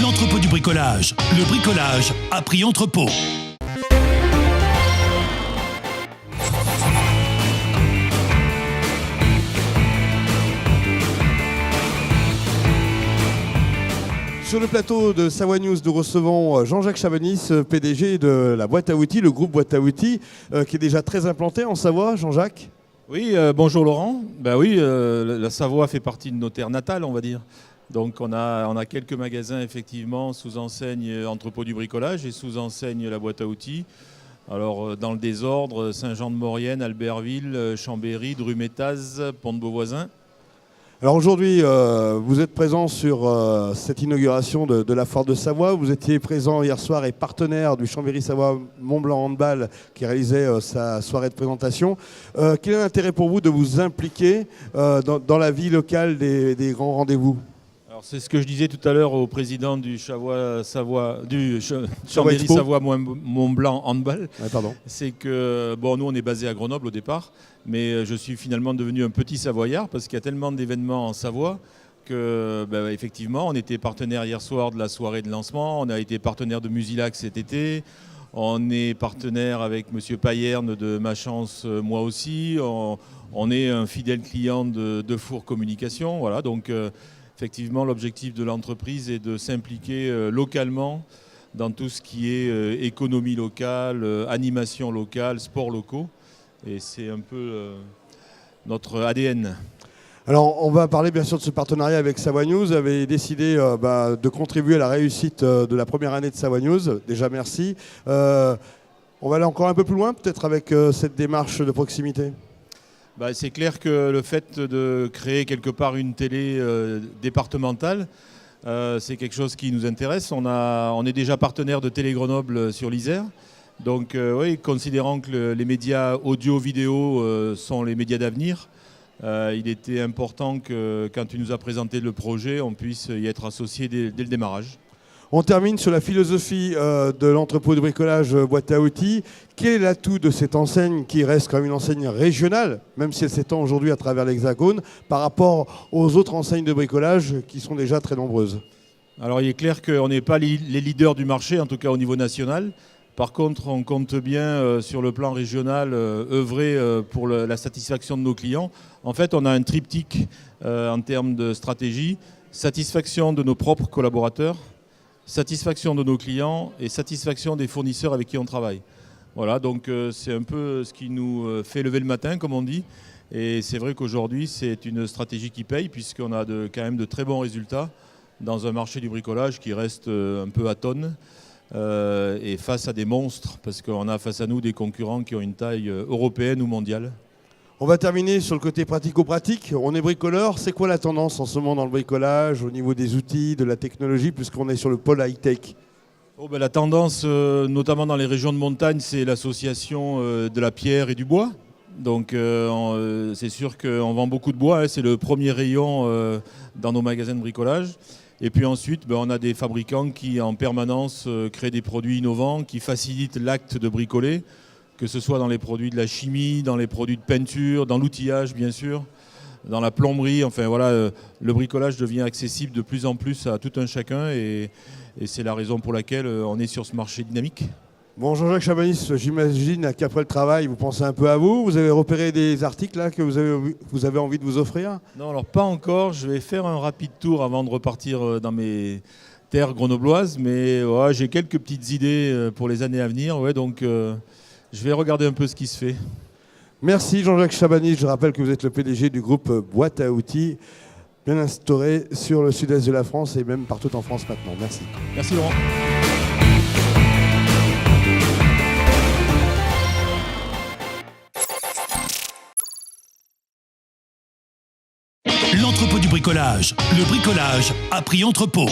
L'entrepôt du bricolage. Le bricolage à prix entrepôt. Sur le plateau de Savoie News, nous recevons Jean-Jacques Chabanis, PDG de la boîte à outils, le groupe boîte à outils, qui est déjà très implanté en Savoie, Jean-Jacques. Oui, bonjour Laurent. Oui, la Savoie fait partie de nos terres natales, on va dire. Donc on a quelques magasins effectivement sous enseigne entrepôt du bricolage et sous enseigne la boîte à outils. Alors dans le désordre, Saint-Jean-de-Maurienne, Albertville, Chambéry, Drumétaz, Pont-de-Beauvoisin. Alors aujourd'hui, vous êtes présent sur cette inauguration de la Foire de Savoie. Vous étiez présent hier soir et partenaire du Chambéry-Savoie Mont-Blanc Handball qui réalisait sa soirée de présentation. Quel est l'intérêt pour vous de vous impliquer dans la vie locale des grands rendez-vous ? Alors c'est ce que je disais tout à l'heure au président du Chambéry-Savoie Mont-Blanc Handball. Ouais, pardon. C'est que nous on est basé à Grenoble au départ, mais je suis finalement devenu un petit Savoyard parce qu'il y a tellement d'événements en Savoie que effectivement on était partenaire hier soir de la soirée de lancement, on a été partenaire de Musilac cet été, on est partenaire avec Monsieur Payerne de Ma Chance moi aussi, on est un fidèle client de Four Communication, voilà donc. Effectivement, l'objectif de l'entreprise est de s'impliquer localement dans tout ce qui est économie locale, animation locale, sports locaux. Et c'est un peu notre ADN. Alors, on va parler bien sûr de ce partenariat avec Savoie News. Vous avez décidé de contribuer à la réussite de la première année de Savoie News. Déjà, merci. On va aller encore un peu plus loin, peut-être avec cette démarche de proximité. C'est clair que le fait de créer quelque part une télé départementale, c'est quelque chose qui nous intéresse. On est déjà partenaire de Télé Grenoble sur l'Isère. Donc oui, considérant que les médias audio-vidéo sont les médias d'avenir, il était important que quand tu nous as présenté le projet, on puisse y être associé dès le démarrage. On termine sur la philosophie de l'entrepôt de bricolage boîte à outils. Quel est l'atout de cette enseigne qui reste quand même une enseigne régionale, même si elle s'étend aujourd'hui à travers l'Hexagone, par rapport aux autres enseignes de bricolage qui sont déjà très nombreuses ? Alors il est clair qu'on n'est pas les leaders du marché, en tout cas au niveau national. Par contre, on compte bien sur le plan régional œuvrer pour la satisfaction de nos clients. En fait, on a un triptyque en termes de stratégie, satisfaction de nos propres collaborateurs, satisfaction de nos clients et satisfaction des fournisseurs avec qui on travaille. Voilà, donc c'est un peu ce qui nous fait lever le matin, comme on dit. Et c'est vrai qu'aujourd'hui, c'est une stratégie qui paye, puisqu'on a quand même de très bons résultats dans un marché du bricolage qui reste un peu atone et face à des monstres, parce qu'on a face à nous des concurrents qui ont une taille européenne ou mondiale. On va terminer sur le côté pratico-pratique. On est bricoleur. C'est quoi la tendance en ce moment dans le bricolage, au niveau des outils, de la technologie, puisqu'on est sur le pôle high-tech ? La tendance, notamment dans les régions de montagne, c'est l'association de la pierre et du bois. Donc c'est sûr qu'on vend beaucoup de bois, c'est le premier rayon dans nos magasins de bricolage. Et puis ensuite, on a des fabricants qui en permanence créent des produits innovants, qui facilitent l'acte de bricoler, que ce soit dans les produits de la chimie, dans les produits de peinture, dans l'outillage bien sûr, dans la plomberie. Enfin voilà, le bricolage devient accessible de plus en plus à tout un chacun et c'est la raison pour laquelle on est sur ce marché dynamique. Bon, Jean-Jacques Chabanis, j'imagine qu'après le travail, vous pensez un peu à vous. Vous avez repéré des articles là, que vous avez envie de vous offrir ? Non, alors pas encore. Je vais faire un rapide tour avant de repartir dans mes terres grenobloises. Mais j'ai quelques petites idées pour les années à venir. Donc je vais regarder un peu ce qui se fait. Merci Jean-Jacques Chabanis. Je rappelle que vous êtes le PDG du groupe Boîte à outils, bien instauré sur le sud-est de la France et même partout en France maintenant. Merci. Merci Laurent. L'entrepôt du bricolage. Le bricolage à prix entrepôt.